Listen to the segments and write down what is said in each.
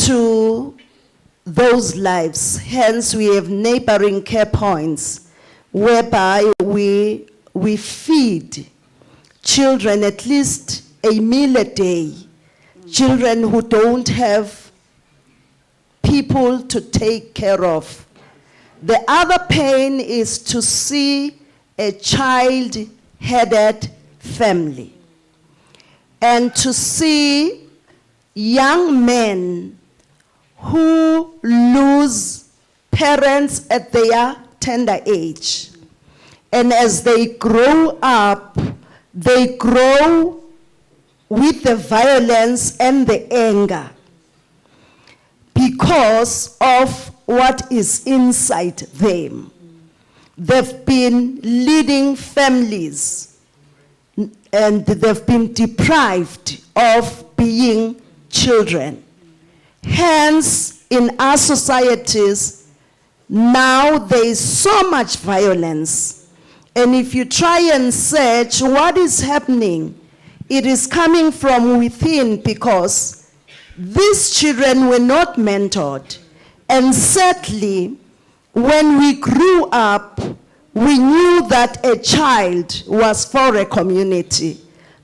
into those lives. Hence, we have neighboring care points whereby we feed children at least a meal a day. Children who don't have people to take care of. The other pain is to see a child-headed family and to see young men who lose parents at their tender age. And as they grow up, they grow with the violence and the anger because of what is inside them. They've been leading families and they've been deprived of being children. Hence, in our societies, now there is so much violence. And if you try and search what is happening, it is coming from within because these children were not mentored. And sadly, when we grew up, we knew that a child was for a community.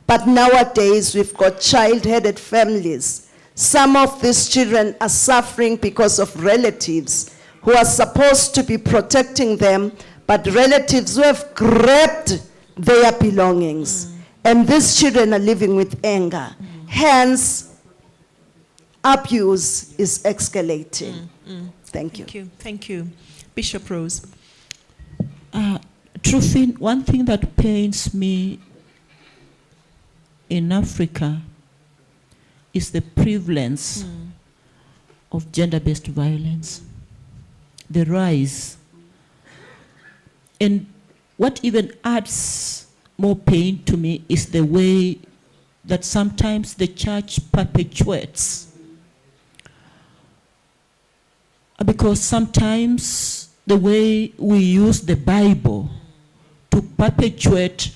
But nowadays, we've got child-headed families. Some of these children are suffering because of relatives who are supposed to be protecting them, but relatives who have grabbed their belongings. And these children are living with anger. Hence, abuse is escalating. Thank you. Thank you. Bishop Rose. Truthfully, one thing that pains me in Africa is the prevalence of gender-based violence, the rise. And what even adds more pain to me is the way that sometimes the church perpetuates. Because sometimes the way we use the Bible to perpetuate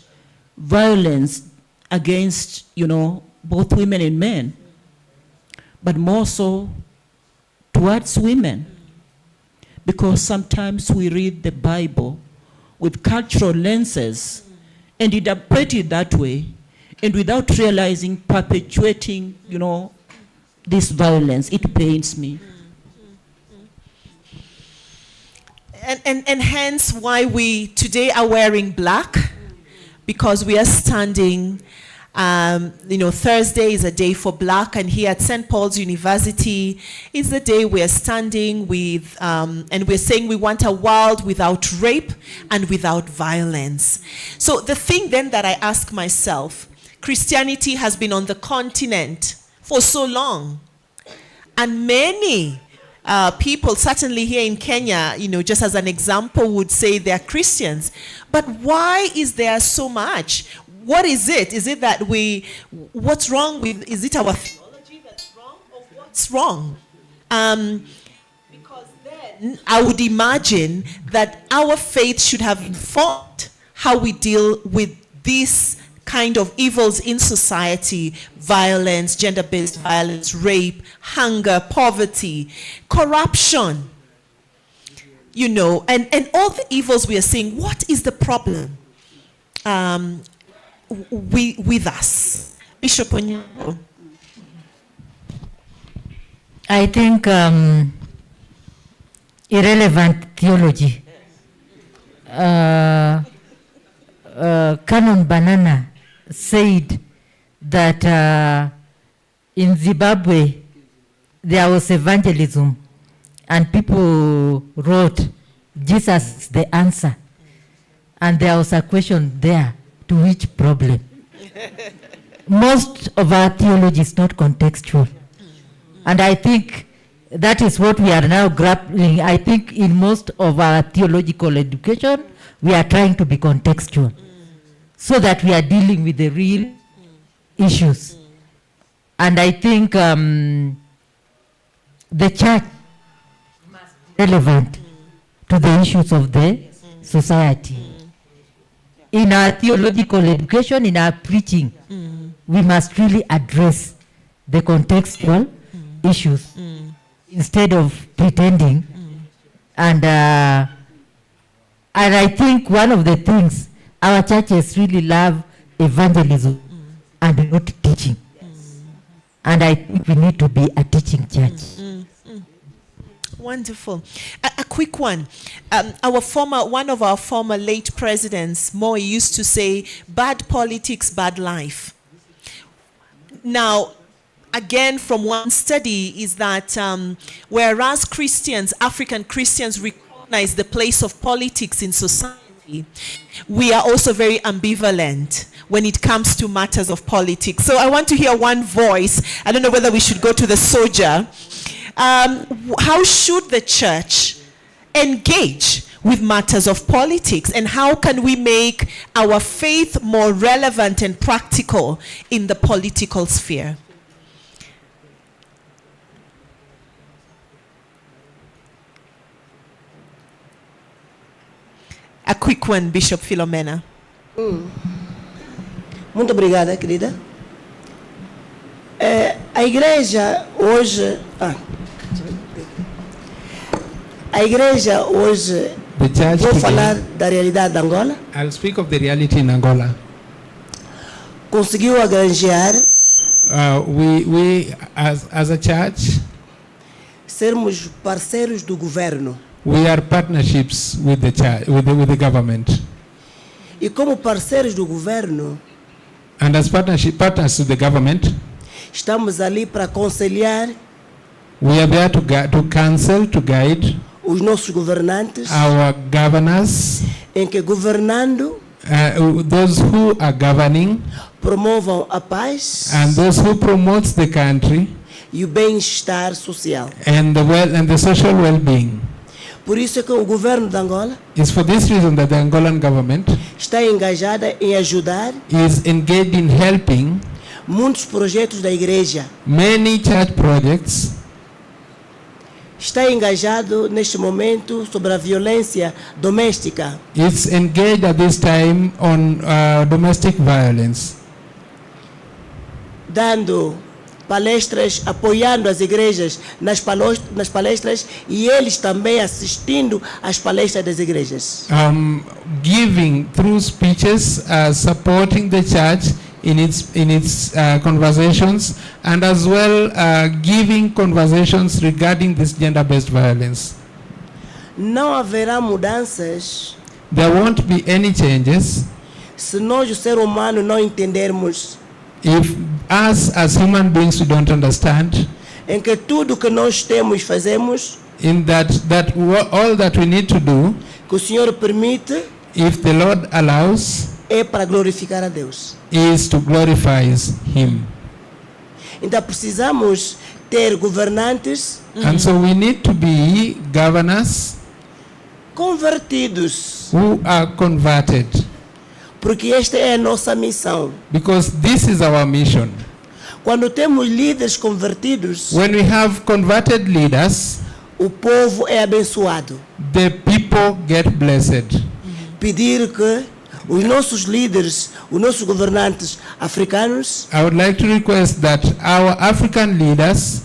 violence against, both women and men, but more so towards women. Because sometimes we read the Bible with cultural lenses and interpret it that way, and without realizing, perpetuating, this violence. It pains me. And hence why we today are wearing black, because we are standing, Thursday is a day for black, and here at St. Paul's University is the day we are standing with, and we're saying we want a world without rape and without violence. So the thing then that I ask myself, Christianity has been on the continent for so long, and many people, certainly here in Kenya, just as an example, would say they're Christians. But why is there so much? What is it? Is it that what's wrong with, is it our theology that's wrong, or what's wrong? Because then I would imagine that our faith should have informed how we deal with this kind of evils in society: violence, gender-based violence, rape, hunger, poverty, corruption, and all the evils we are seeing. What is the problem with us? Bishop Onyango. I think irrelevant theology. Canon Banana said that in Zimbabwe there was evangelism and people wrote Jesus is the answer, and there was a question there: to which problem? Most of our theology is not contextual, and I think that is what we are now grappling. I think in most of our theological education we are trying to be contextual, so that we are dealing with the real issues. And I think the church must be relevant to the issues of the society. In our theological education, in our preaching, we must really address the contextual issues. instead of pretending. And I think one of the things our churches really love evangelism and not teaching. And I think we need to be a teaching church. Wonderful. A quick one. One of our former late presidents, Moy, used to say, "Bad politics, bad life." Now, again, from one study is that whereas Christians, African Christians, recognize the place of politics in society, we are also very ambivalent when it comes to matters of politics. So I want to hear one voice. I don't know whether we should go to the soldier. How should the church engage with matters of politics, and how can we make our faith more relevant and practical in the political sphere? A quick one, Bishop Philomena. Muito obrigada, querida. A igreja hoje... A igreja hoje... The church Vou today, falar da realidade de Angola. I'll speak of the reality in Angola. Conseguiu agranjear We as a church, sermos parceiros do governo. we are partnerships with the church, with the government. E como parceiros do governo, And as partners with the government, estamos ali para aconselhar we are there to counsel, to guide os nossos governantes, our governors, em que governando those who are governing, promovam a paz and those who promotes the country e o bem-estar social. and the social well-being. Por isso é que o governo de Angola It's for this reason that the Angolan government está engajada em ajudar is engaged in helping muitos projetos da igreja. many church projects. Está engajado neste momento sobre a violência doméstica, It's engaged at this time on domestic violence, dando palestras, apoiando as igrejas nas palestras e eles também assistindo às palestras das igrejas. giving through speeches, supporting the church in its conversations, and as well giving conversations regarding this gender-based violence. Não haverá mudanças There won't be any changes se nós, o ser humano, não entendermos if us as human beings we don't understand em que tudo que nós temos e fazemos, in that all that we need to do, que o Senhor permite, if the Lord allows, é para glorificar a Deus. is to glorify Him. Então precisamos ter governantes And so we need to be governors convertidos, who are converted, porque esta é a nossa missão. because this is our mission. Quando temos líderes convertidos, When we have converted leaders, o povo é abençoado. the people get blessed. Pedir que os nossos líderes, os nossos governantes africanos I would like to request that our African leaders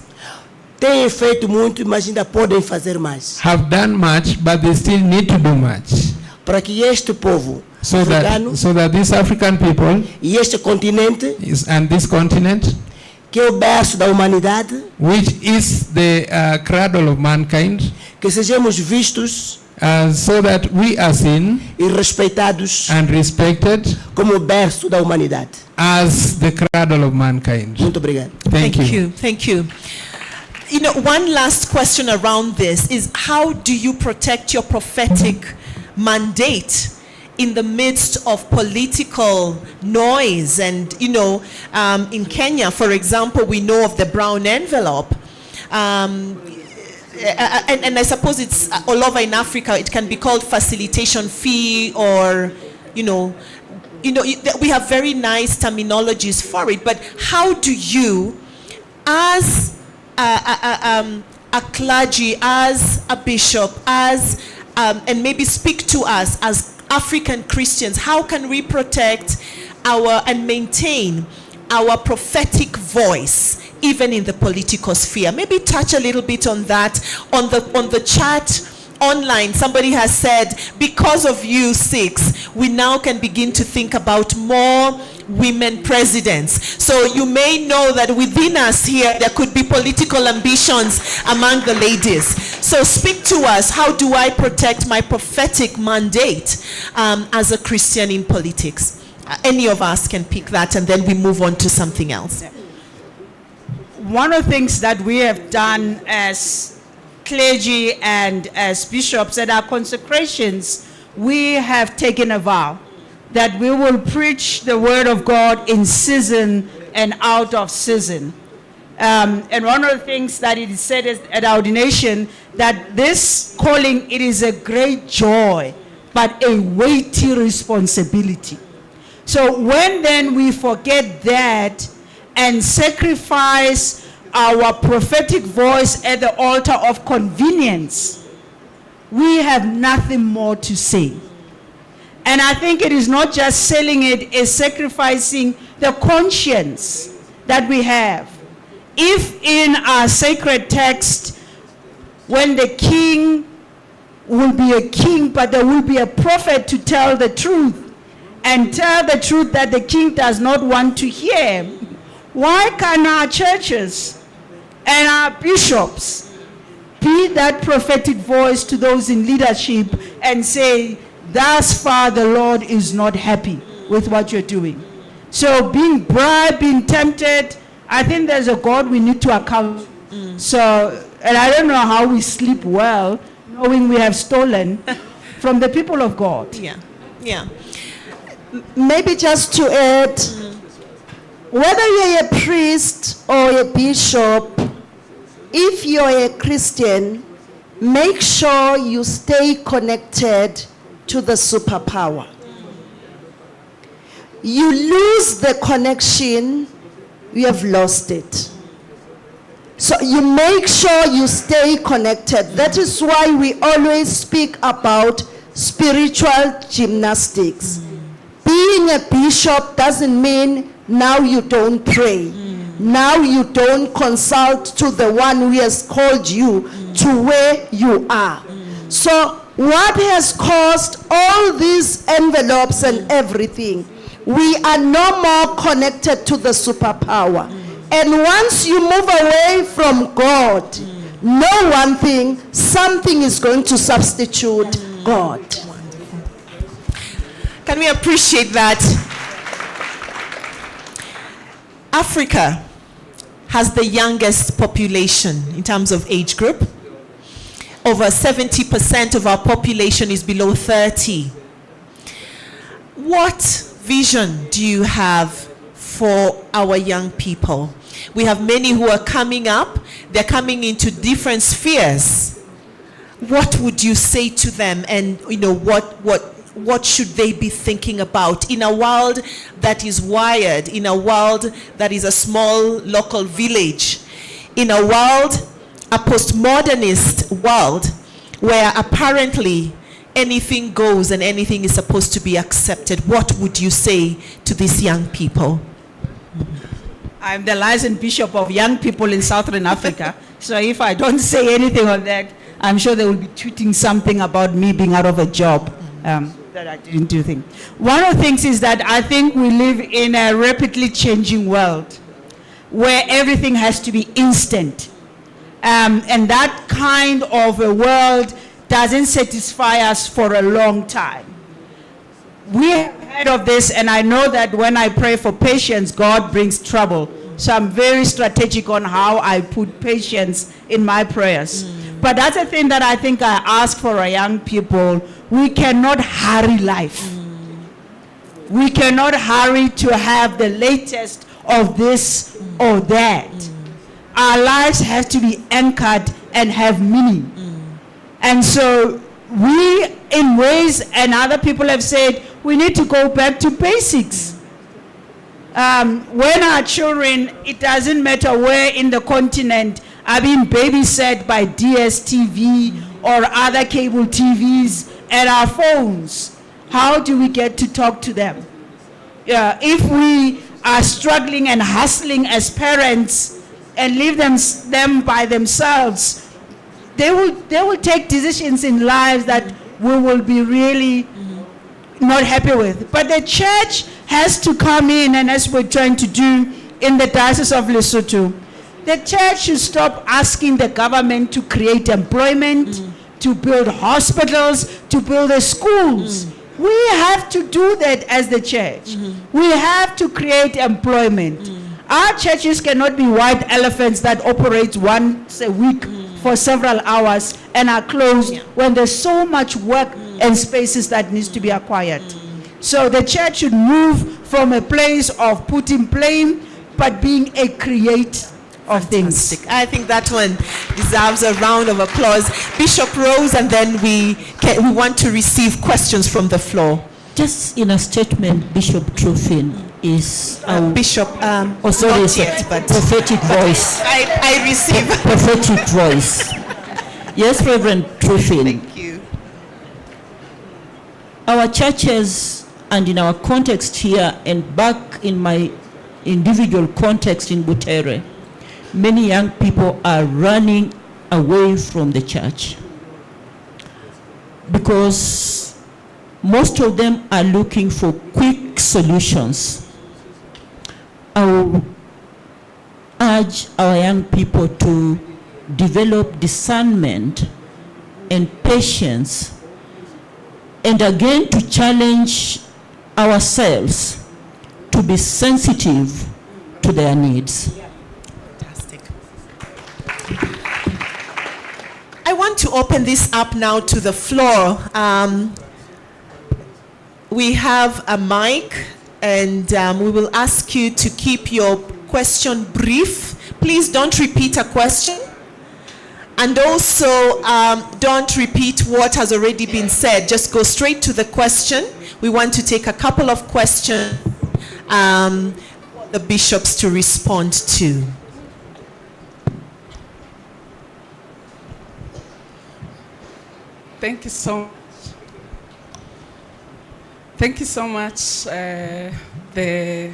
têm feito muito, mas ainda podem fazer mais, have done much, but they still need to do much, para que este povo so africano that these African people e este continente, and this continent, que é o berço da humanidade, which is the cradle of mankind, que sejamos vistos so that we are seen e respeitados and respected como o berço da humanidade. as the cradle of mankind. Muito obrigado. Thank you. Thank you. You know, one last question around this is, how do you protect your prophetic mandate in the midst of political noise? And, you know, in Kenya, for example, we know of the brown envelope. And I suppose it's all over in Africa, it can be called facilitation fee, or, we have very nice terminologies for it. But how do you, as a clergy, as a bishop, and maybe speak to us as African Christians, how can we protect and maintain our prophetic voice even in the political sphere. Maybe touch a little bit on that. On the chat online, somebody has said, because of you six, we now can begin to think about more women presidents. So you may know that within us here, there could be political ambitions among the ladies. So speak to us. How do I protect my prophetic mandate as a Christian in politics? Any of us can pick that, and then we move on to something else. One of the things that we have done as clergy and as bishops at our consecrations, we have taken a vow that we will preach the word of God in season and out of season. And one of the things that it is said at our ordination, that this calling, it is a great joy, but a weighty responsibility. So when then we forget that and sacrifice our prophetic voice at the altar of convenience, we have nothing more to say. And I think it is not just selling it, it's sacrificing the conscience that we have. If in our sacred text, when the king will be a king, but there will be a prophet to tell the truth, and tell the truth that the king does not want to hear, why can't our churches and our bishops be that prophetic voice to those in leadership and say, thus far the Lord is not happy with what you're doing? So being bribed, being tempted, I think there's a God we need to account. So, and I don't know how we sleep well knowing we have stolen from the people of God. Yeah, yeah. Maybe just to add, whether you're a priest or a bishop, if you're a Christian, make sure you stay connected to the superpower. You lose the connection, you have lost it. So you make sure you stay connected. That is why we always speak about spiritual gymnastics. Being a bishop doesn't mean now you don't pray. Now you don't consult to the one who has called you to where you are. So what has caused all these envelopes and everything? We are no more connected to the superpower. And once you move away from God, know one thing, something is going to substitute God. Can we appreciate that? Africa has the youngest population in terms of age group. Over 70% of our population is below 30. What vision do you have for our young people? We have many who are coming up. They're coming into different spheres. What would you say to them? And what should they be thinking about in a world that is wired, in a world that is a small local village, in a world, a postmodernist world, where apparently anything goes and anything is supposed to be accepted? What would you say to these young people? I'm the licensed bishop of young people in Southern Africa. So if I don't say anything on that, I'm sure they will be tweeting something about me being out of a job. That I didn't do things. One of the things is that I think we live in a rapidly changing world where everything has to be instant. And that kind of a world doesn't satisfy us for a long time. We have heard of this, and I know that when I pray for patience, God brings trouble. So I'm very strategic on how I put patience in my prayers. But that's the thing that I think I ask for our young people. We cannot hurry life. We cannot hurry to have the latest of this or that. Our lives have to be anchored and have meaning. And so we, in ways, and other people have said, we need to go back to basics. When our children, it doesn't matter where in the continent, are being babysat by DSTV or other cable TVs and our phones, how do we get to talk to them? If we are struggling and hustling as parents and leave them by themselves, they will take decisions in lives that we will be really not happy with. But the church has to come in, and as we're trying to do in the Diocese of Lesotho, the church should stop asking the government to create employment, to build hospitals, to build the schools. We have to do that as the church. We have to create employment. Our churches cannot be white elephants that operate once a week for several hours and are closed when there's so much work and spaces that needs to be acquired. So the church should move from a place of putting blame, but being a creator of things. Fantastic. I think that one deserves a round of applause. Bishop Rose, and then we want to receive questions from the floor. Just in a statement, Bishop Truffin is our Bishop, oh, sorry, not yet, but prophetic voice. I receive. Prophetic voice. Yes, Reverend Truffin. Thank you. Our churches, and in our context here and back in my individual context in Butere, many young people are running away from the church because most of them are looking for quick solutions. I will urge our young people to develop discernment and patience, and again to challenge ourselves to be sensitive to their needs. Fantastic. I want to open this up now to the floor. We have a mic, and we will ask you to keep your question brief. Please don't repeat a question. And also, don't repeat what has already been said. Just go straight to the question. We want to take a couple of questions for the bishops to respond to. Thank you so much. Thank you so much, the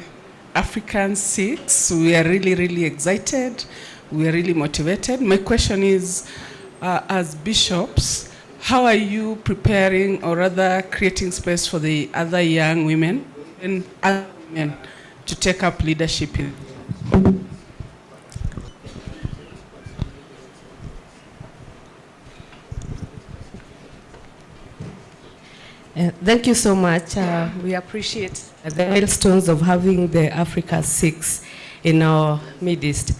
African Six. We are really, really excited. We are really motivated. My question is, as bishops, how are you preparing, or rather creating space for the other young women and other women to take up leadership in? Thank you so much. We appreciate the milestones of having the Africa Six in our midst.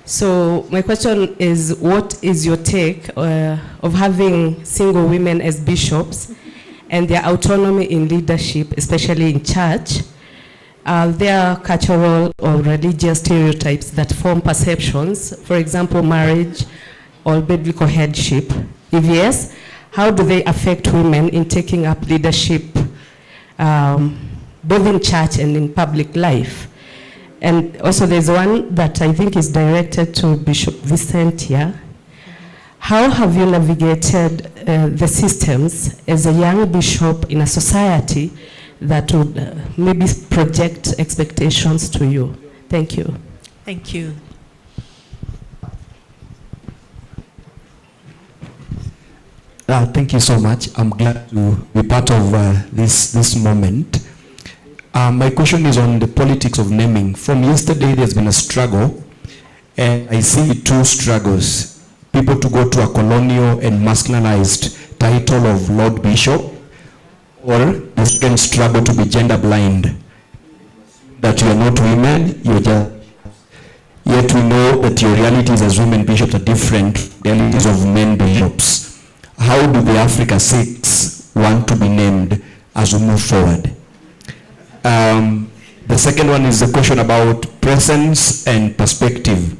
So my question is, what is your take of having single women as bishops and their autonomy in leadership, especially in church? There are cultural or religious stereotypes that form perceptions, for example, marriage or biblical headship. If yes, how do they affect women in taking up leadership, both in church and in public life? And also there's one that I think is directed to Bishop Vicentia. How have you navigated the systems as a young bishop in a society that would maybe project expectations to you? Thank you. Thank you. Thank you so much. I'm glad to be part of this moment. My question is on the politics of naming. From yesterday, there's been a struggle, and I see two struggles. People to go to a colonial and masculinized title of Lord Bishop, or the second struggle to be gender blind. That you are not women, you're just, yet we know that your realities as women bishops are different from realities of men bishops. How do the Africa Six want to be named as we move forward? The second one is the question about presence and perspective.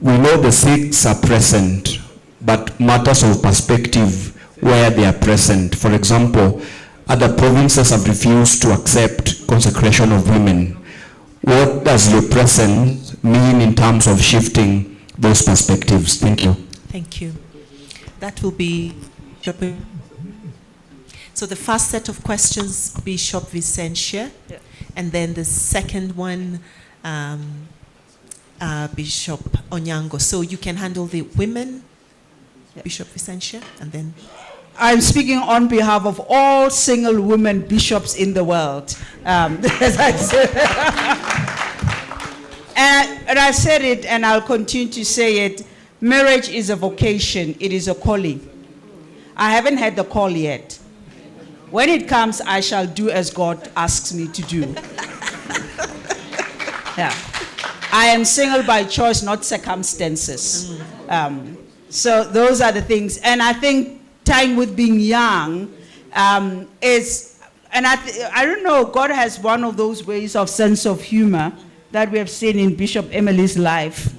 We know the Six are present, but matters of perspective where they are present. For example, other provinces have refused to accept consecration of women. What does your presence mean in terms of shifting those perspectives? Thank you. Thank you. That will be Bishop. So the first set of questions, Bishop Vicentia, and then the second one, Bishop Onyango. So you can handle the women, Bishop Vicentia, and then... I'm speaking on behalf of all single women bishops in the world. As I said. And I said it, and I'll continue to say it. Marriage is a vocation. It is a calling. I haven't had the call yet. When it comes, I shall do as God asks me to do. Yeah. I am single by choice, not circumstances. So those are the things. And I think tying with being young is, and I don't know, God has one of those ways of sense of humor that we have seen in Bishop Emily's life.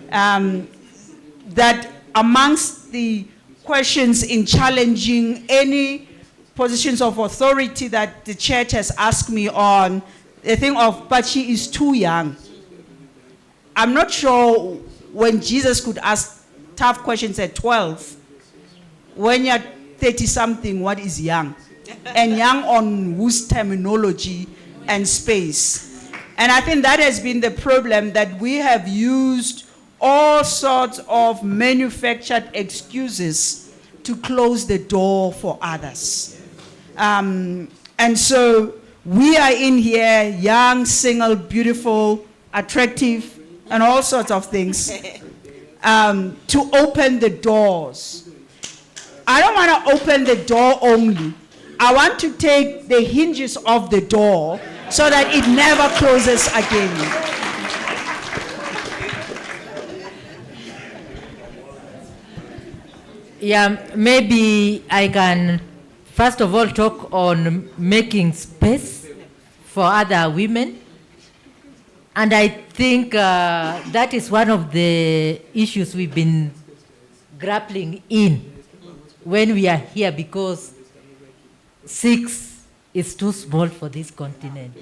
That amongst the questions in challenging any positions of authority that the church has asked me on, the thing of, but she is too young. I'm not sure when Jesus could ask tough questions at 12. When you're 30-something, what is young? And young on whose terminology and space? And I think that has been the problem, that we have used all sorts of manufactured excuses to close the door for others. And so we are in here, young, single, beautiful, attractive, and all sorts of things, to open the doors. I don't want to open the door only. I want to take the hinges off the door so that it never closes again. Yeah, maybe I can first of all talk on making space for other women. And I think that is one of the issues we've been grappling in when we are here, because 6 is too small for this continent.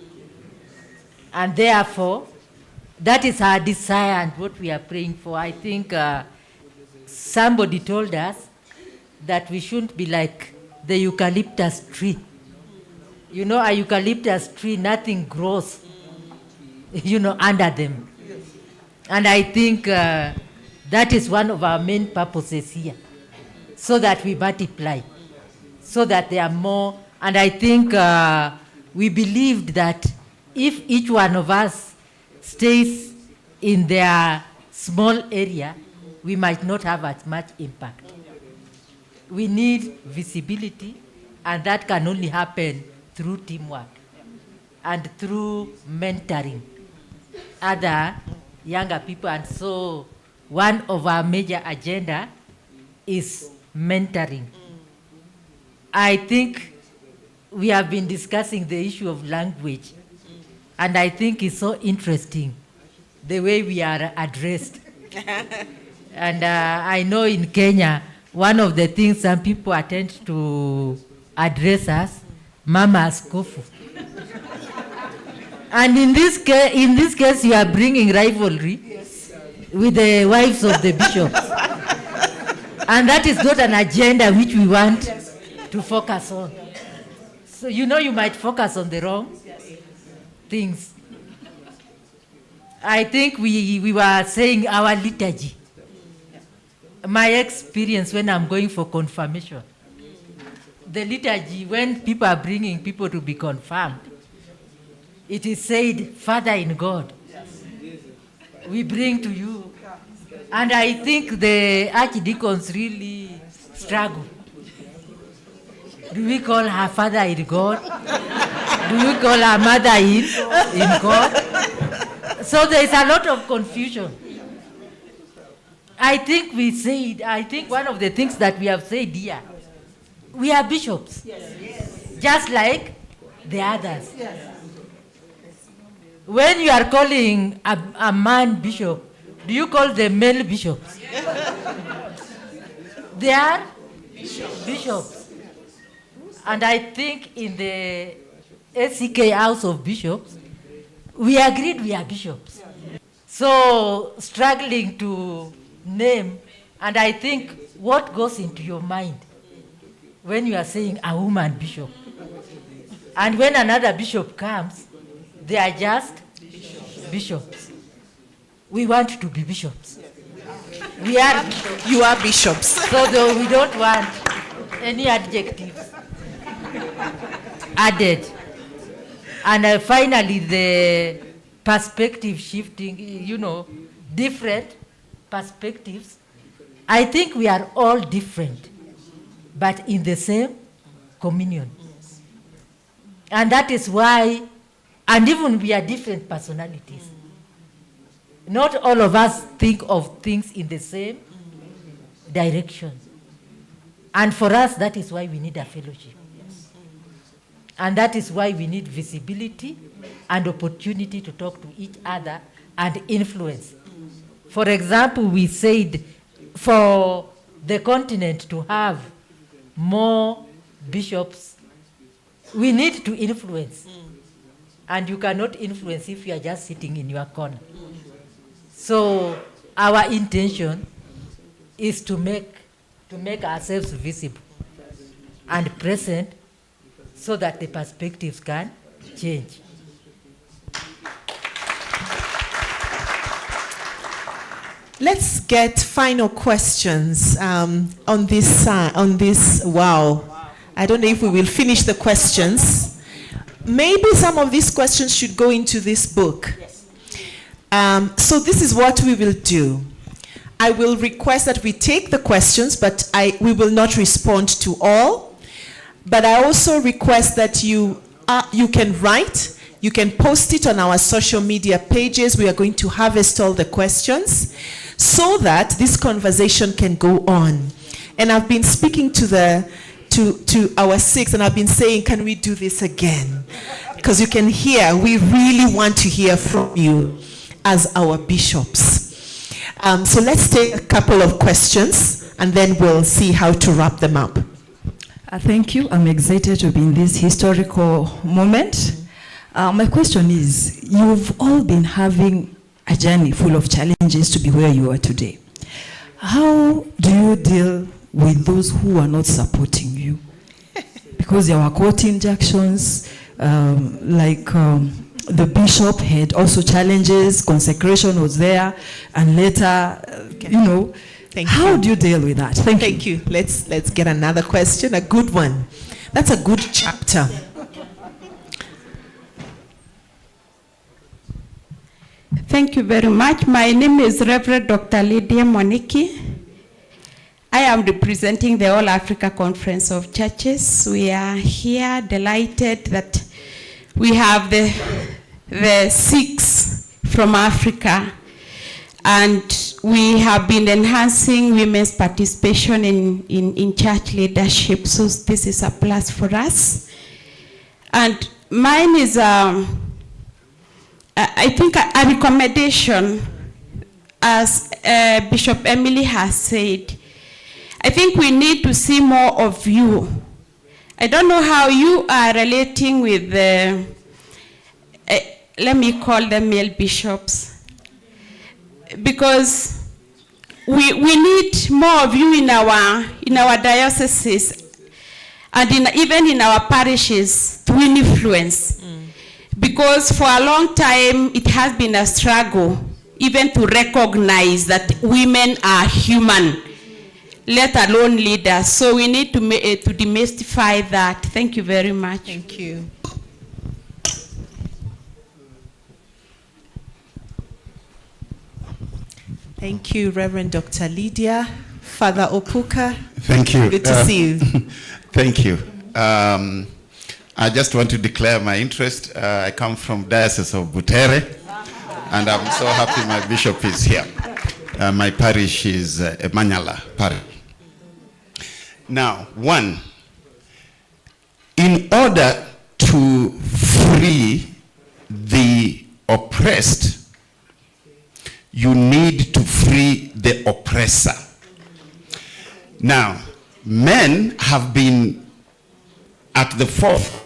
And therefore, that is our desire and what we are praying for. I think somebody told us that we shouldn't be like the eucalyptus tree. You know, a eucalyptus tree, nothing grows, under them. And I think that is one of our main purposes here, so that we multiply, so that there are more. And I think we believed that if each one of us stays in their small area, we might not have as much impact. We need visibility, and that can only happen through teamwork and through mentoring other younger people. And so one of our major agenda is mentoring. I think we have been discussing the issue of language, and I think it's so interesting the way we are addressed. And I know in Kenya, one of the things some people attempt to address us, Mama Askofu. And in this case, you are bringing rivalry with the wives of the bishops. And that is not an agenda which we want to focus on. So you might focus on the wrong things. I think we were saying our liturgy. My experience when I'm going for confirmation, the liturgy, when people are bringing people to be confirmed, it is said, Father in God, we bring to you. And I think the archdeacons really struggle. Do we call her Father in God? Do we call her Mother in God? So there is a lot of confusion. I think one of the things that we have said here, we are bishops, just like the others. When you are calling a man bishop, do you call the male bishops? They are bishops. And I think in the ACK House of Bishops, we agreed we are bishops. So struggling to name, and I think what goes into your mind when you are saying a woman bishop, and when another bishop comes, they are just bishops. we want to be bishops. We are bishops. You are bishops. So we don't want any adjectives added. And finally, the perspective shifting, different perspectives. I think we are all different, but in the same communion. And that is why, and even we are different personalities. Not all of us think of things in the same direction. And for us, that is why we need a fellowship. And that is why we need visibility and opportunity to talk to each other and influence. For example, we said for the continent to have more bishops, we need to influence. And you cannot influence if you are just sitting in your corner. So our intention is to make ourselves visible and present so that the perspectives can change. Let's get final questions on this. Wow. I don't know if we will finish the questions. Maybe some of these questions should go into this book. Yes. So this is what we will do. I will request that we take the questions, but we will not respond to all. But I also request that you can write, you can post it on our social media pages. We are going to harvest all the questions so that this conversation can go on. And I've been speaking to our six, and I've been saying, can we do this again? Because you can hear, we really want to hear from you as our bishops. So let's take a couple of questions, and then we'll see how to wrap them up. Thank you. I'm excited to be in this historical moment. My question is, you've all been having a journey full of challenges to be where you are today. How do you deal with those who are not supporting you? Because there were court injunctions, the bishop had also challenges, consecration was there, and later, how do you deal with that? Thank you. Let's get another question, a good one. That's a good chapter. Thank you very much. My name is Reverend Dr. Lydia Moniki. I am representing the All Africa Conference of Churches. We are here delighted that we have the six from Africa, and we have been enhancing women's participation in church leadership, so this is a plus for us. And mine is, I think, a recommendation, as Bishop Emily has said. I think we need to see more of you. I don't know how you are relating with the, let me call them male bishops, because we need more of you in our dioceses and even in our parishes to influence. Because for a long time it has been a struggle even to recognize that women are human, let alone leaders. So we need to demystify that. Thank you very much. Thank you. Thank you, Reverend Dr. Lydia. Father Opuka. Thank you. Good to see you. Thank you. I just want to declare my interest. I come from Diocese of Butere, and I'm so happy my bishop is here. My parish is Emanyala Parish. Now, one, in order to free the oppressed, you need to free the oppressor. Now, men have been at the forefront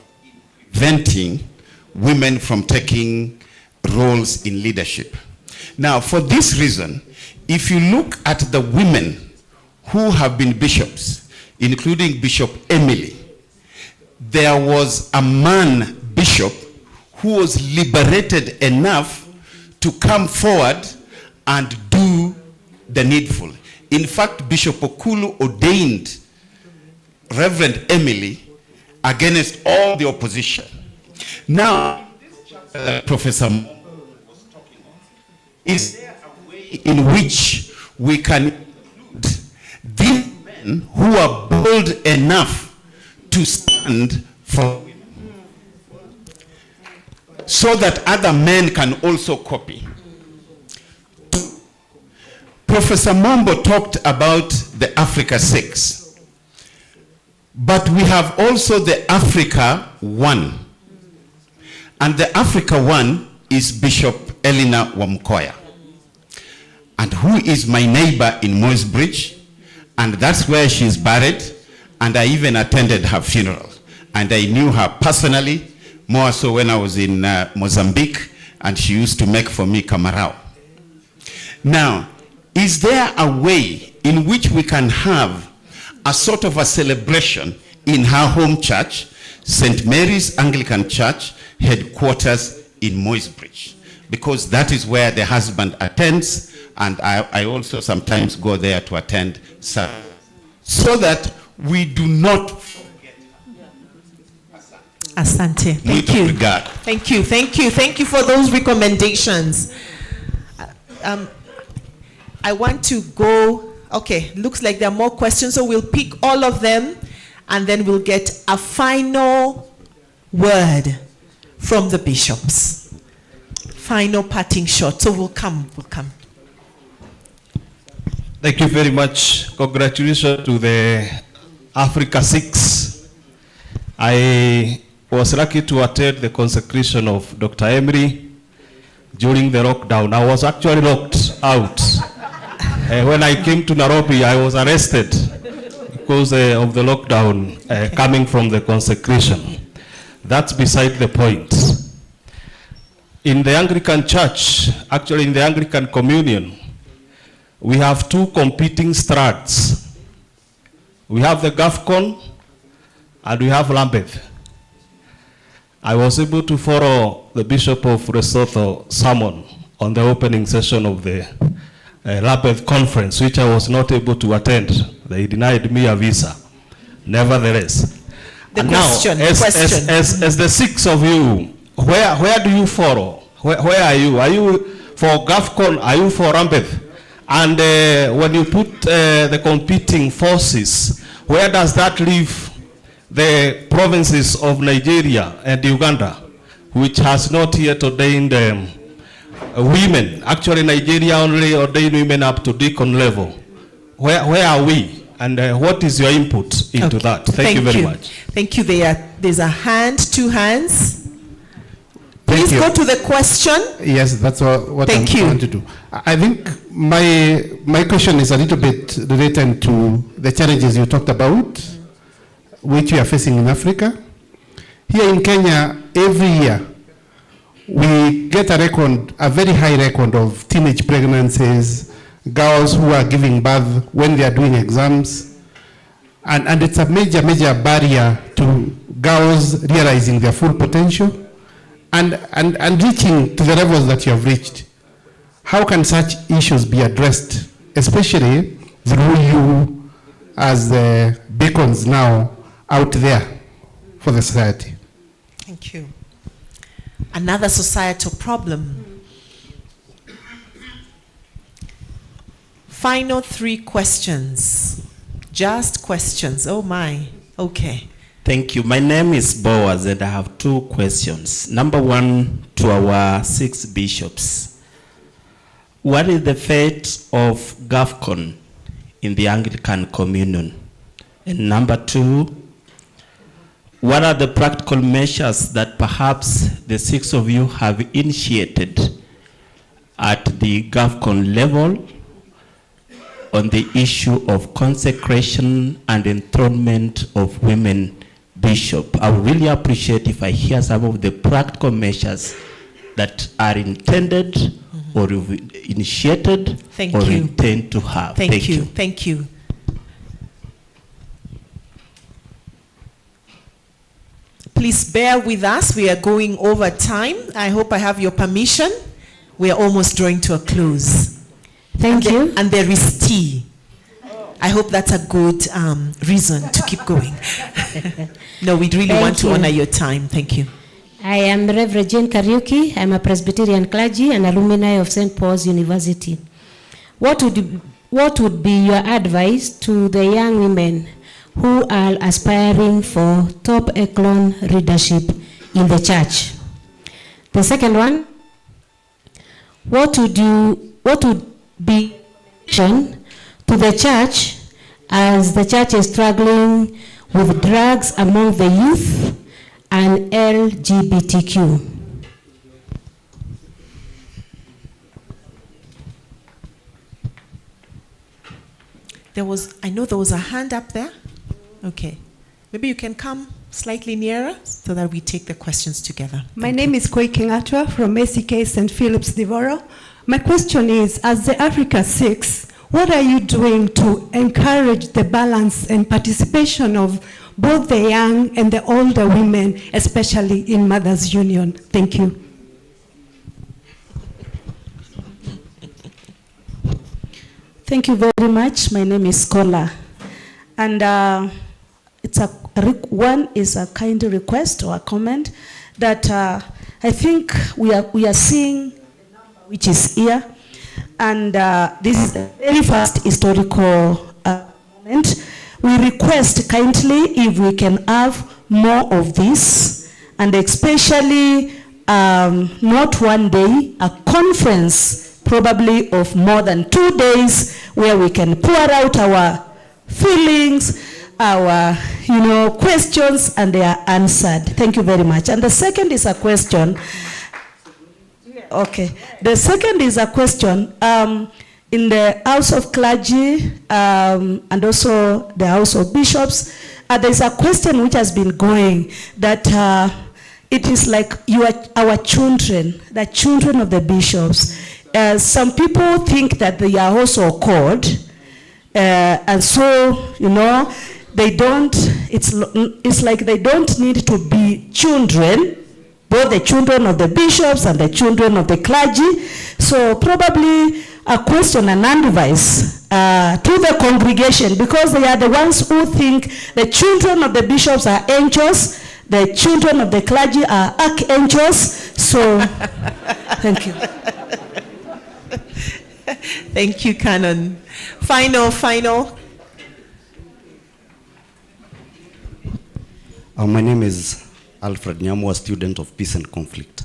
preventing women from taking roles in leadership. Now, for this reason, if you look at the women who have been bishops, including Bishop Emily, there was a man bishop who was liberated enough to come forward and do the needful. In fact, Bishop Okulu ordained Reverend Emily against all the opposition. Now, Professor Mo was talking of, is there a way in which we can include these men who are bold enough to stand for women, so that other men can also copy? Professor Mombo talked about the Africa 6, but we have also the Africa 1. And the Africa 1 is Bishop Elena Wamkoya, and who is my neighbor in Moisbridge, and that's where she's buried, and I even attended her funeral. And I knew her personally, more so when I was in Mozambique, and she used to make for me kamarao. Now, is there a way in which we can have a sort of a celebration in her home church, St. Mary's Anglican Church, headquarters in Moisbridge? Because that is where the husband attends, and I also sometimes go there to attend service, so that we do not forget her. Asante. Thank you. Thank you. Thank you. Thank you for those recommendations. I want to go, okay, looks like there are more questions, so we'll pick all of them, and then we'll get a final word from the bishops. Final parting shot. So we'll come. Thank you very much. Congratulations to the Africa 6. I was lucky to attend the consecration of Dr. Emery during the lockdown. I was actually locked out. When I came to Nairobi, I was arrested because of the lockdown coming from the consecration. That's beside the point. In the Anglican Church, actually in the Anglican Communion, we have two competing strands. We have the GAFCON and we have Lambeth. I was able to follow the Bishop of Lesotho sermon on the opening session of the Lambeth conference, which I was not able to attend. They denied me a visa. Nevertheless. As the 6 of you, where do you follow? Where are you? Are you for GAFCON? Are you for Lambeth? And when you put the competing forces, where does that leave the provinces of Nigeria and Uganda, which has not yet ordained women? Actually, Nigeria only ordained women up to deacon level. Where are we? And what is your input into that? Thank you very much. Thank you. There's a hand, two hands. Please go to the question. Yes, that's what I'm trying to do. I think my question is a little bit related to the challenges you talked about, which we are facing in Africa. Here in Kenya, every year, we get a very high record of teenage pregnancies, girls who are giving birth when they are doing exams. And it's a major barrier to girls realizing their full potential and reaching to the levels that you have reached. How can such issues be addressed, especially through you as the beacons now out there for the society? Thank you. Another societal problem. Final 3 questions. Just questions. Oh my. Okay. Thank you. My name is Boaz and I have 2 questions. Number 1, to our 6 bishops. What is the fate of GAFCON in the Anglican Communion? And number 2, what are the practical measures that perhaps the 6 of you have initiated at the GAFCON level on the issue of consecration and enthronement of women bishop? I would really appreciate if I hear some of the practical measures that are intended or initiated or intend to have. Thank you. Thank you. Please bear with us. We are going over time. I hope I have your permission. We are almost drawing to a close. Thank you. And there is tea. I hope that's a good reason to keep going. No, we really want to honor your time. Thank you. I am Reverend Jane Kariuki. I'm a Presbyterian clergy and alumni of St. Paul's University. What would be your advice to the young women who are aspiring for top echelon leadership in the church? The second one, what would be to the church as the church is struggling with drugs among the youth and LGBTQ? I know there was a hand up there. Okay. Maybe you can come slightly nearer so that we take the questions together. My name is Koi Kingatwa from ACK St. Philip's Devoro. My question is, as the Africa 6, what are you doing to encourage the balance and participation of both the young and the older women, especially in Mothers Union? Thank you. Thank you very much. My name is Kola. And one is a kind request or a comment that I think we are seeing, which is here. And this is the very first historical moment. We request kindly if we can have more of this, and especially not one day, a conference probably of more than 2 days where we can pour out our feelings, our questions, and they are answered. Thank you very much. And the second is a question. Okay. The second is a question. In the House of Clergy and also the House of Bishops, there's a question which has been going that it is like you are our children, the children of the bishops. Some people think that they are also called, and so, they don't, it's like they don't need to be children, both the children of the bishops and the children of the clergy. So probably a question and advice to the congregation, because they are the ones who think the children of the bishops are angels, the children of the clergy are archangels. So, thank you. Thank you, Canon. Final. My name is Alfred Nyamu, a student of Peace and Conflict.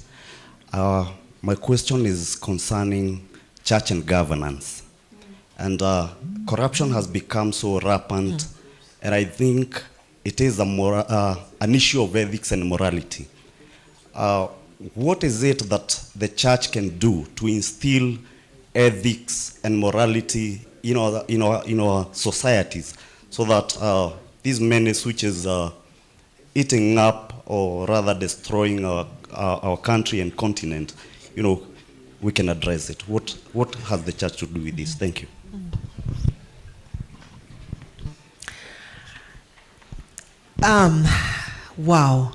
My question is concerning church and governance. And corruption has become so rampant, and I think it is an issue of ethics and morality. What is it that the church can do to instill ethics and morality in our societies, so that this menace which is eating up, or rather destroying our country and continent, we can address it? What has the church to do with this? Thank you. Wow.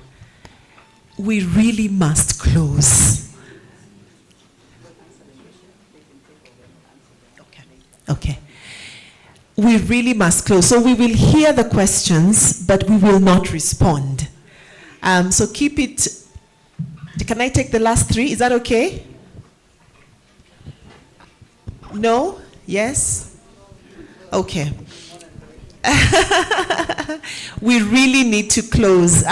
We really must close. Okay. We really must close. So we will hear the questions, but we will not respond. So keep it. Can I take the last three? Is that okay? No? Yes? Okay. We really need to close.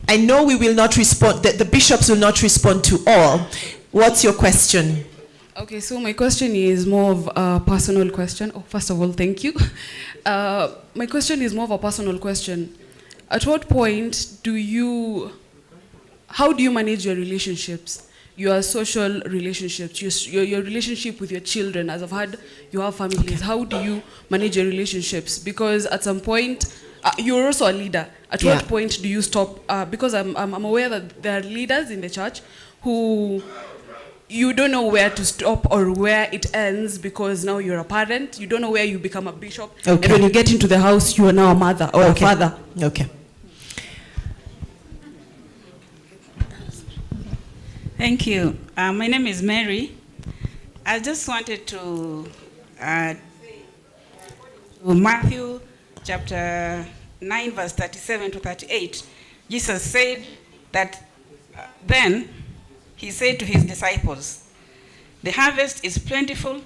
I know we will not respond, the bishops will not respond to all. What's your question? Okay, so my question is more of a personal question. Oh, first of all, thank you. My question is more of a personal question. At what point how do you manage your relationships, your social relationships, your relationship with your children? As I've heard, you have families. How do you manage your relationships? Because at some point, you're also a leader. At what point do you stop? Because I'm aware that there are leaders in the church who you don't know where to stop or where it ends, because now you're a parent. You don't know where you become a bishop. Okay. And when you get into the house, you are now a mother or a father. Okay. Thank you. My name is Mary. I just wanted to Matthew chapter 9, verse 37 to 38. Jesus said that then he said to his disciples, "The harvest is plentiful,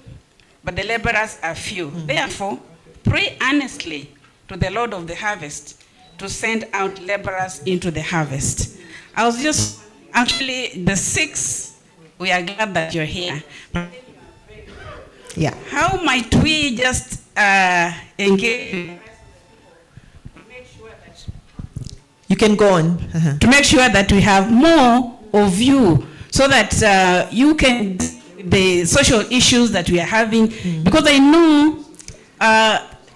but the laborers are few. Therefore, pray earnestly to the Lord of the harvest to send out laborers into the harvest." I was just, actually, the 6, we are glad that you're here. Yeah. How might we just engage? You can go on. To make sure that we have more of you, so that you can, the social issues that we are having, because I know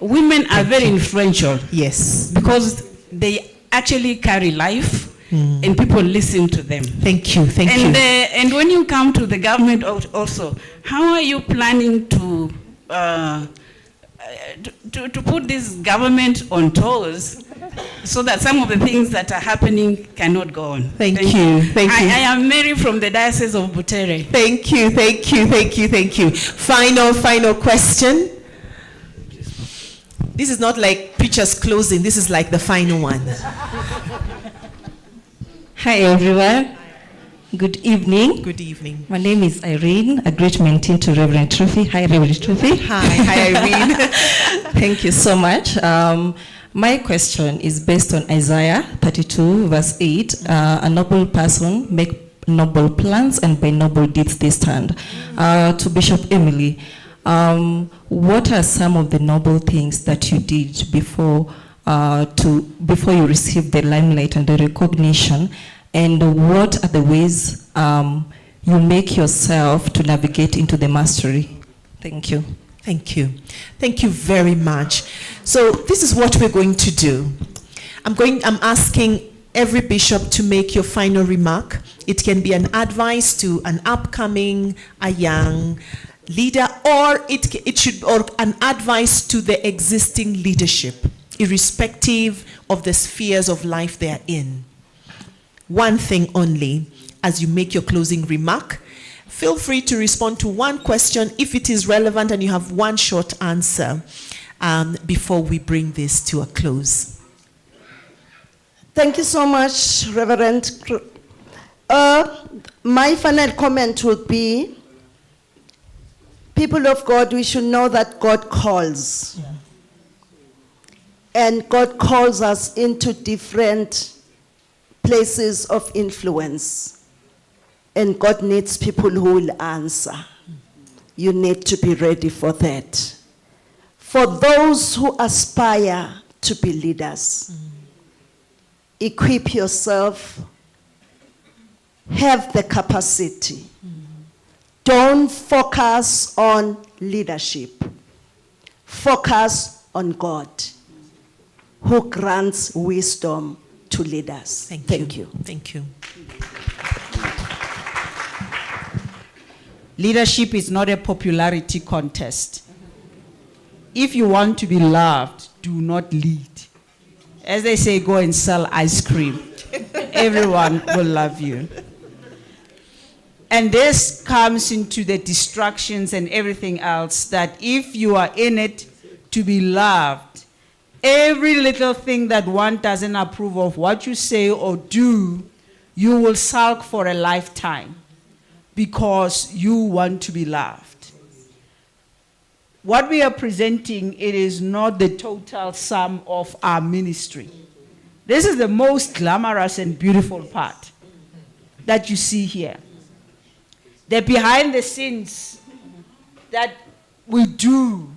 women are very influential. Yes. Because they actually carry life. And people listen to them. Thank you, thank you. And when you come to the government also, how are you planning to put this government on toes so that some of the things that are happening cannot go on? Thank you. I am Mary from the Diocese of Butere. Thank you, thank you, thank you, thank you. Final question. This is not like preacher's closing, this is like the final one. Hi everyone. Good evening. Good evening. My name is Irene, a great mentee to Reverend Truffy. Hi Reverend Truffy. Hi Irene. Thank you so much. My question is based on Isaiah 32 verse 8. A noble person make noble plans, and by noble deeds they stand. To Bishop Emily, what are some of the noble things that you did before you received the limelight and the recognition, and what are the ways you make yourself to navigate into the mastery? Thank you. Thank you. Thank you very much. So this is what we're going to do. I'm asking every bishop to make your final remark. It can be an advice to an upcoming, a young leader, or it should, or an advice to the existing leadership, irrespective of the spheres of life they are in. One thing only, as you make your closing remark, feel free to respond to one question if it is relevant and you have one short answer before we bring this to a close. Thank you so much, Reverend. My final comment would be, people of God, we should know that God calls. Yeah. And God calls us into different places of influence. And God needs people who will answer. You need to be ready for that. For those who aspire to be leaders, equip yourself, have the capacity. Don't focus on leadership. Focus on God, who grants wisdom to leaders. Thank you. Thank you. Leadership is not a popularity contest. If you want to be loved, do not lead. As they say, go and sell ice cream. Everyone will love you. And this comes into the distractions and everything else, that if you are in it to be loved, every little thing that one doesn't approve of what you say or do, you will sulk for a lifetime because you want to be loved. What we are presenting, it is not the total sum of our ministry. This is the most glamorous and beautiful part that you see here. The behind the scenes that we do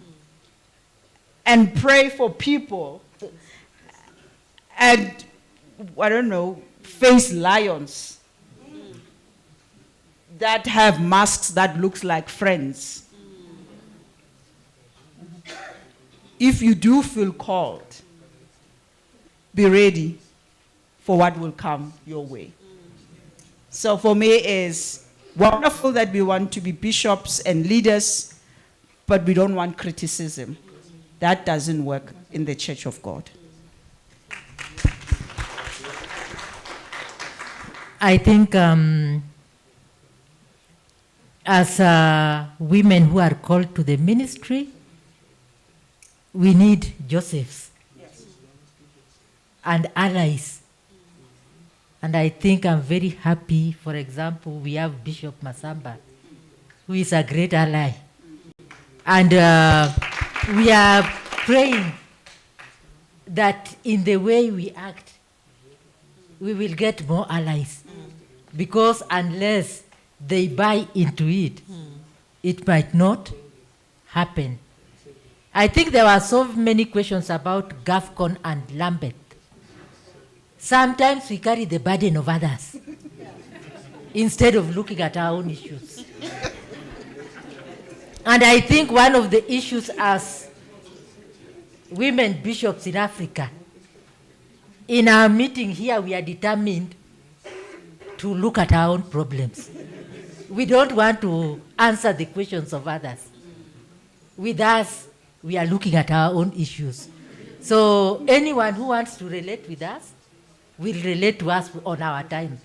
and pray for people and, I don't know, face lions that have masks that looks like friends. If you do feel called, be ready for what will come your way. So for me, it's wonderful that we want to be bishops and leaders, but we don't want criticism. That doesn't work in the Church of God. I think as women who are called to the ministry, we need Josephs and allies. And I think I'm very happy, for example, we have Bishop Masamba, who is a great ally. And we are praying that in the way we act, we will get more allies. Because unless they buy into it, it might not happen. I think there were so many questions about GAFCON and Lambeth. Sometimes we carry the burden of others instead of looking at our own issues. And I think one of the issues as women bishops in Africa, in our meeting here, we are determined to look at our own problems. We don't want to answer the questions of others. With us, we are looking at our own issues. So anyone who wants to relate with us will relate to us on our terms.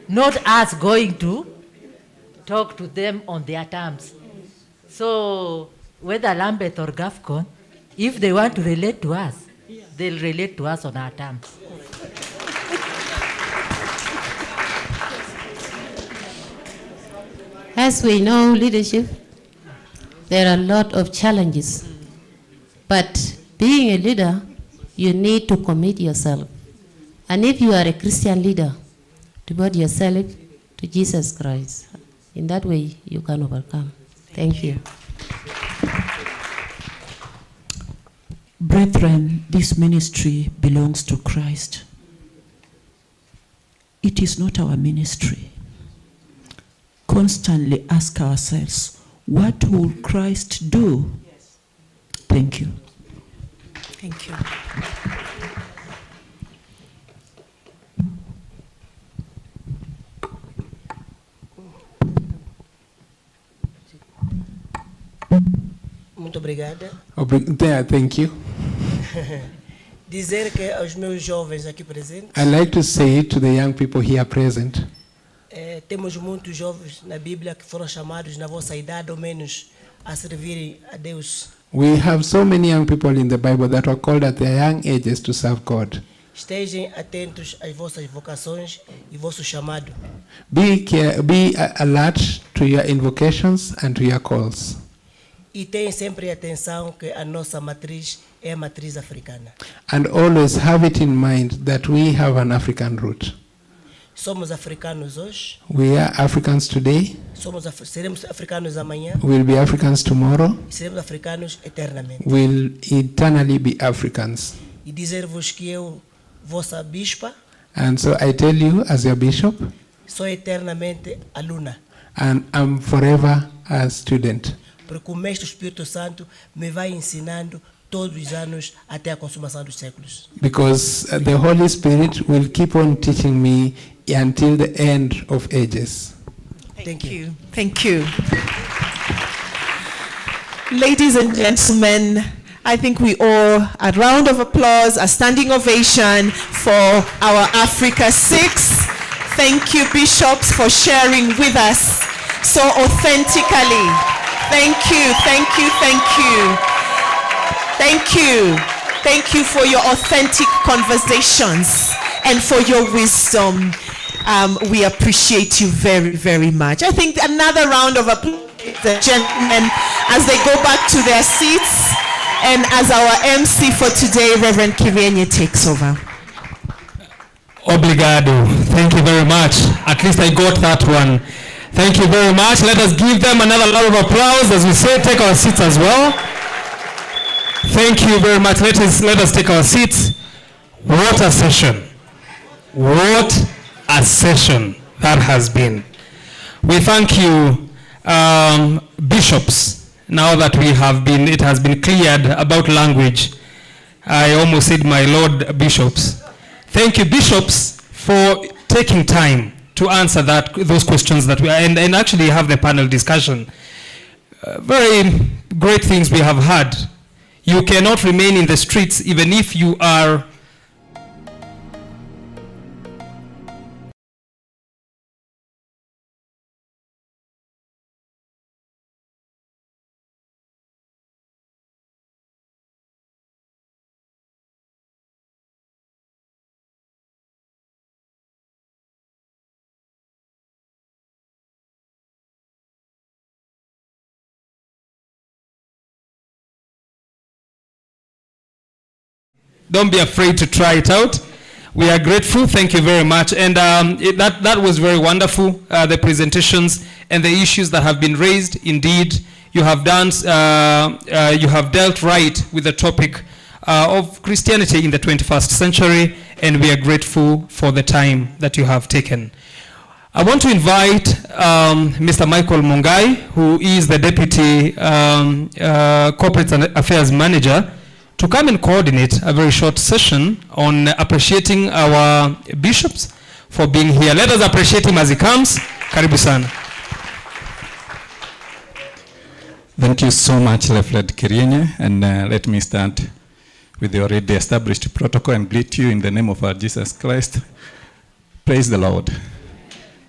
Not us going to talk to them on their terms. So whether Lambeth or GAFCON, if they want to relate to us, they'll relate to us on our terms. As we know, leadership, there are a lot of challenges. But being a leader, you need to commit yourself. And if you are a Christian leader, devote yourself to Jesus Christ. In that way, you can overcome. Thank you. Brethren, this ministry belongs to Christ. It is not our ministry. Constantly ask ourselves, what will Christ do? Thank you. Thank you. Muito obrigada. Thank you. Dizer que aos meus jovens aqui presentes, I'd like to say to the young people here present, temos muitos jovens na Bíblia que foram chamados na vossa idade ou menos a servirem a Deus. we have so many young people in the Bible that were called at their young ages to serve God. Estejam atentos às vossas vocações e vosso chamado. Be alert to your invocations and to your calls. E tenham sempre atenção que a nossa matriz é a matriz africana. And always have it in mind that we have an African root. Somos africanos hoje. We are Africans today. Seremos africanos amanhã. We'll be Africans tomorrow. E seremos africanos eternamente. We'll eternally be Africans. E dizer-vos que eu, vossa bispa, And so I tell you, as your bishop, sou eternamente aluna. and I'm forever a student. Porque o Mestre Espírito Santo me vai ensinando todos os anos até a consumação dos séculos. Because the Holy Spirit will keep on teaching me until the end of ages. Thank you. Thank you. Ladies and gentlemen, I think we owe a round of applause, a standing ovation for our Africa 6. Thank you, bishops, for sharing with us so authentically. Thank you, thank you, thank you. Thank you. Thank you for your authentic conversations and for your wisdom. We appreciate you very, very much. I think another round of applause, the gentlemen, as they go back to their seats. And as our MC for today, Reverend Kirenye takes over. Obrigado. Thank you very much. At least I got that one. Thank you very much. Let us give them another round of applause. As we say, take our seats as well. Thank you very much. Let us take our seats. What a session. What a session that has been. We thank you, bishops. Now that it has been cleared about language. I almost said my Lord bishops. Thank you, bishops, for taking time to answer those questions that and actually have the panel discussion. Very great things we have had. You cannot remain in the streets even if you are Don't be afraid to try it out. We are grateful. Thank you very much. And that was very wonderful, the presentations and the issues that have been raised. Indeed, you have dealt right with the topic of Christianity in the 21st century, and we are grateful for the time that you have taken. I want to invite Mr. Michael Mungai, who is the Deputy Corporate Affairs Manager, to come and coordinate a very short session on appreciating our bishops for being here. Let us appreciate him as he comes. Karibu sana. Thank you so much, Reverend Kirienye, and let me start with the already established protocol and greet you in the name of our Jesus Christ. Praise the Lord.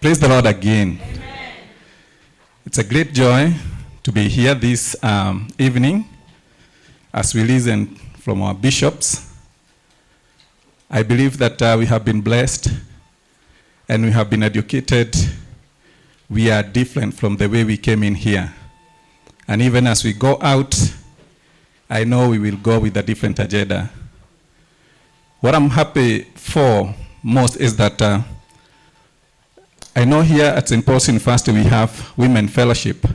Praise the Lord again. Amen. It's a great joy to be here this evening as we listen from our bishops. I believe that we have been blessed and we have been educated. We are different from the way we came in here. And even as we go out, I know we will go with a different agenda. What I'm happy for most is that I know here at St. Paul's University we have women fellowship.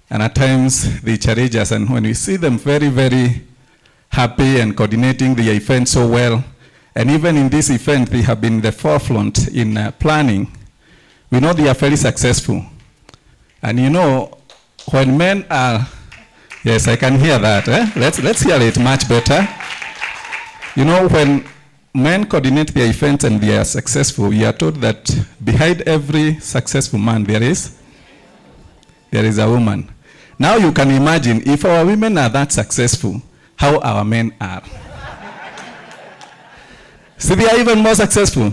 And at times they challenge us, and when we see them very, very happy and coordinating the event so well, and even in this event they have been in the forefront in planning, we know they are very successful. And you know, when men are, yes, I can hear that. Let's hear it much better. You know, when men coordinate their events and they are successful, we are told that behind every successful man there is a woman. Now you can imagine if our women are that successful, how our men are. See, they are even more successful.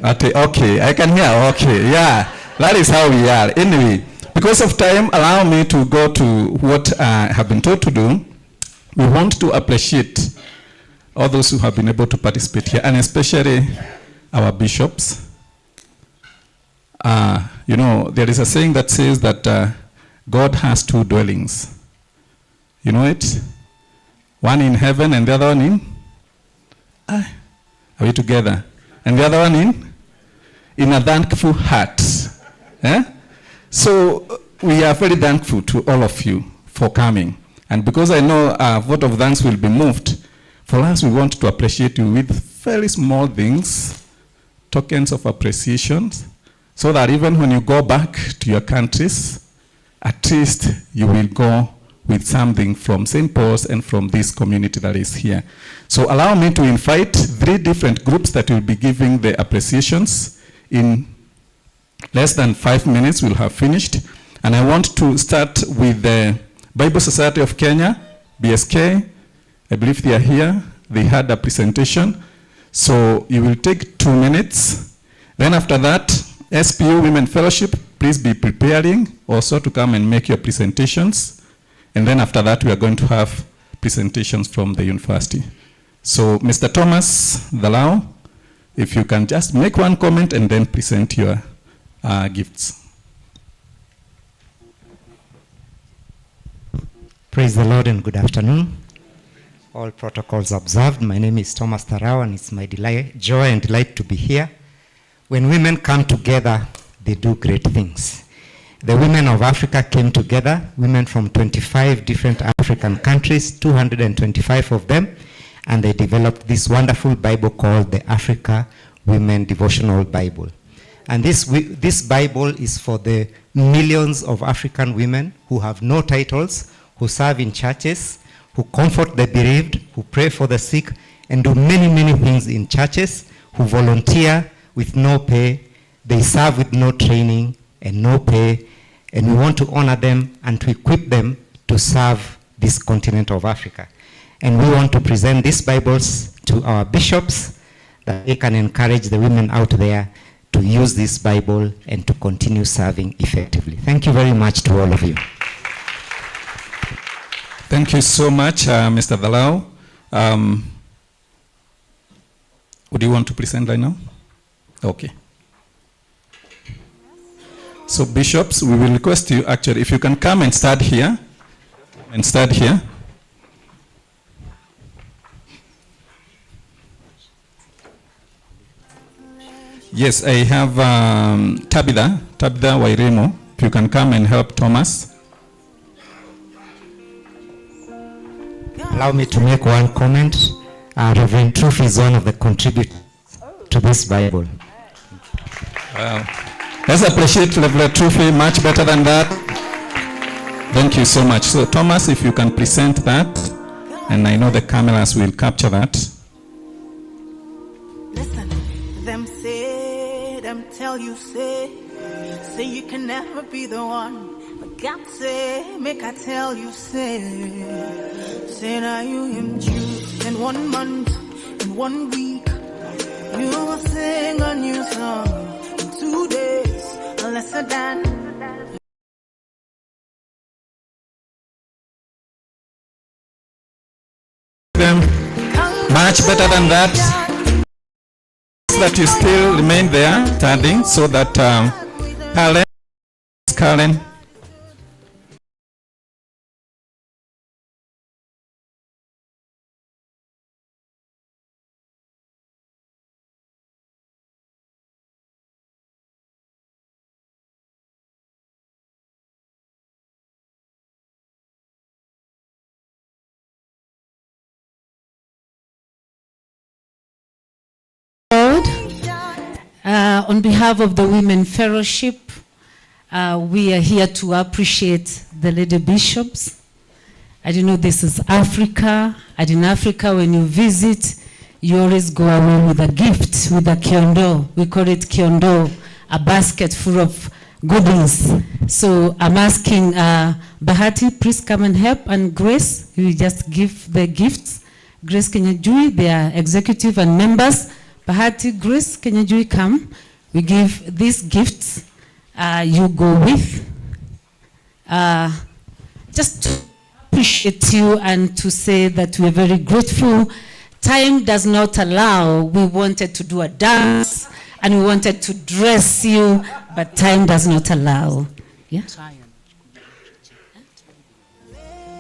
Okay, I can hear, okay, yeah. That is how we are. Anyway, because of time, allow me to go to what I have been told to do. We want to appreciate all those who have been able to participate here, and especially our bishops. You know, there is a saying that says that God has two dwellings. You know it? One in heaven and the other one in? Are we together? And the other one in a thankful heart. So we are very thankful to all of you for coming. And because I know a vote of thanks will be moved, for us we want to appreciate you with very small things, tokens of appreciation, so that even when you go back to your countries, at least you will go with something from St. Paul's and from this community that is here. So allow me to invite 3 different groups that will be giving the appreciations. In less than 5 minutes we'll have finished. And I want to start with the Bible Society of Kenya, BSK. I believe they are here. They had a presentation. So you will take 2 minutes. Then after that, SPU Women Fellowship, please be preparing also to come and make your presentations. And then after that, we are going to have presentations from the university. So Mr. Thomas Dalao, if you can just make one comment and then present your gifts. Praise the Lord and good afternoon. All protocols observed. My name is Thomas Tarao, and it's my joy and delight to be here. When women come together, they do great things. The women of Africa came together, women from 25 different African countries, 225 of them, and they developed this wonderful Bible called the Africa Women Devotional Bible. And this Bible is for the millions of African women who have no titles, who serve in churches, who comfort the bereaved, who pray for the sick, and do many, many things in churches, who volunteer with no pay, they serve with no training and no pay, and we want to honor them and to equip them to serve this continent of Africa. And we want to present these Bibles to our bishops that they can encourage the women out there to use this Bible and to continue serving effectively. Thank you very much to all of you. Thank you so much, Mr. Dalao. Would you want to present right now? Okay. So bishops, we will request you actually, if you can come and start here. Yes, I have Tabitha Wairimo. If you can come and help Thomas. Allow me to make one comment. Reverend Truth is one of the contributors to this Bible. Wow. Let's appreciate Reverend Truth much better than that. Thank you so much. So Thomas, if you can present that, and I know the cameras will capture that. Listen, them say, them tell you say you can never be the one. But God say, make I tell you say now you him choose in 1 month, in 1 week, you will sing a new song in 2 days, lesser than. Them much better than that. That you still remain there standing, so that Karen. On behalf of the Women Fellowship, we are here to appreciate the lady bishops. I don't know, this is Africa, and in Africa when you visit, you always go away with a gift, with a kiondo. We call it kiondo, a basket full of goodies. So I'm asking Bahati, please come and help, and Grace, you just give the gifts. Grace Kenyajui, they are executive and members. Bahati, Grace Kenyajui, come. We give these gifts. You go with. Just to appreciate you and to say that we're very grateful. Time does not allow. We wanted to do a dance and we wanted to dress you, but time does not allow. Yeah?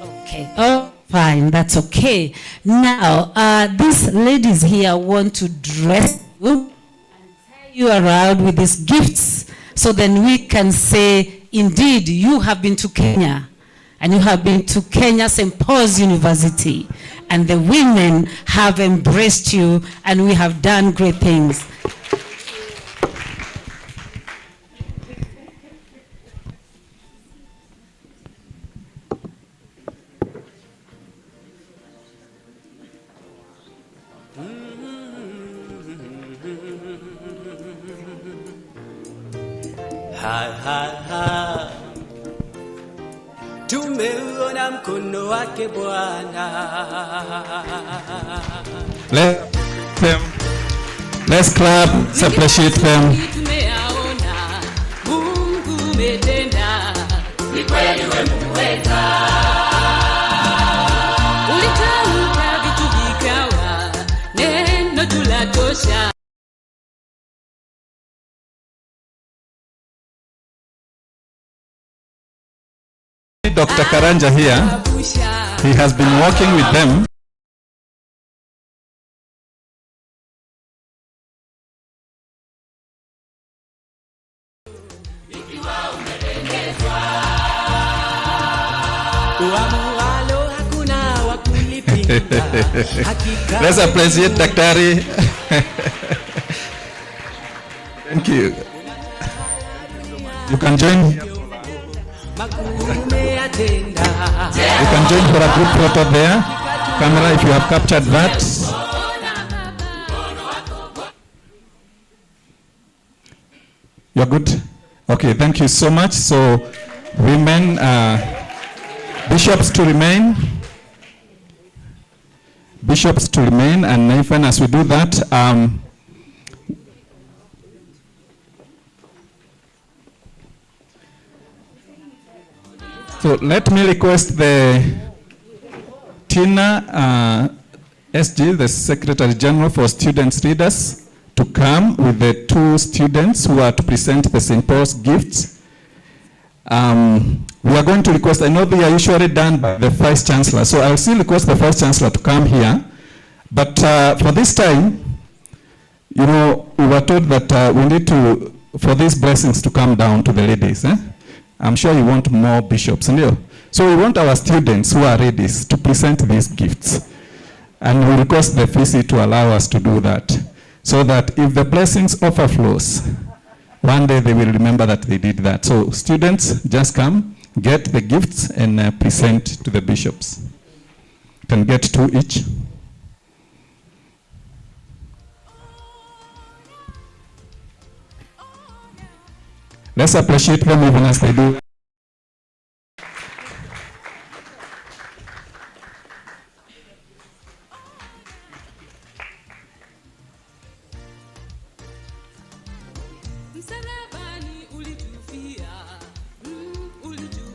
Okay. Oh, fine. That's okay. Now, these ladies here want to dress you and tie you around with these gifts, so then we can say, indeed, you have been to Kenya, and you have been to Kenya St. Paul's University, and the women have embraced you, and we have done great things. Tumeuona mkono wake Bwana. Let's clap, let's appreciate them. Tumeaona Mungu umetenda, ni kweli wewe umeweza. Ulitamka vitu vikawa, neno tulatosha. Dr. Karanja here, he has been working with them. Let's appreciate Daktari. Thank you. You can join. You can join for a group photo there. Camera, if you have captured that. You're good? Okay, thank you so much. So, women, bishops to remain. Bishops to remain, and even as we do that, so let me request the Tina SG, the Secretary General for Students Leaders, to come with the 2 students who are to present the St. Paul's gifts. We are going to request, I know they are usually done by the Vice Chancellor, so I'll still request the Vice Chancellor to come here. But for this time, You know, we were told that we need to, for these blessings to come down to the ladies. I'm sure you want more bishops. So we want our students who are ladies to present these gifts. And we request the VC to allow us to do that. So that if the blessings overflows, one day they will remember that they did that. So students, just come, get the gifts, and present to the bishops. You can get 2 each. Let's appreciate them even as they do. Msalaba